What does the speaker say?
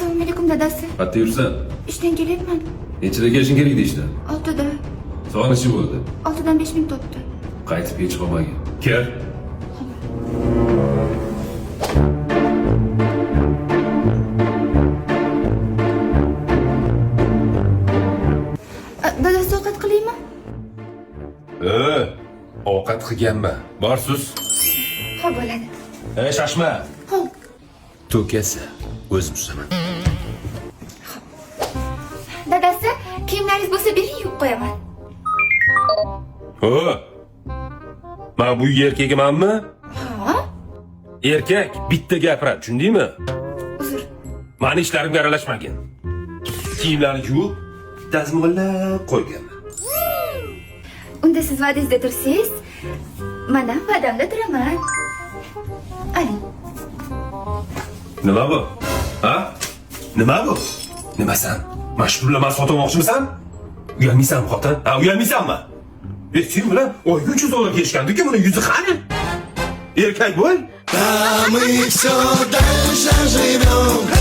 Assalomu alaykum dadasi. Qayerda yursan? Ishdan kelyapman. Nechida kelishing kerak edi ishdan? 6da. Soat necha bo'ldi? 6dan 5 minut o'tdi. Qaytib hech qolmagin. Kel. Dadasi ovqat qilaymi? Ovqat qilganman. Bor sus. Xo'p bo'ladi. Shoshma. Xo'p. To'kasi, o'zim suzaman. Dadasi, kiyimlaringiz bo'lsa bering, yuvib qo'yaman. Men bu erkak emanmi? Ha? Erkak bitta gapiradi, tushundingmi? Uzr. Meni ishlarimga aralashmagin. Kiyimlarni yuvib, dazmollab qo'yganman. Unda siz va'dangizda tursangiz, men ham va'damda turaman. Aling. Nima bu? Ha? Nima bu? Nimasan? Mashhurlarni sotmoqchimisan? Uyalmaysanmi xotin? Ha, uyalmaysanmi? Sen bilan oyguncha zo'rga kelishgandik-ku, buni yuzi qani? Erkak bo'l. Да мы все дальше живем.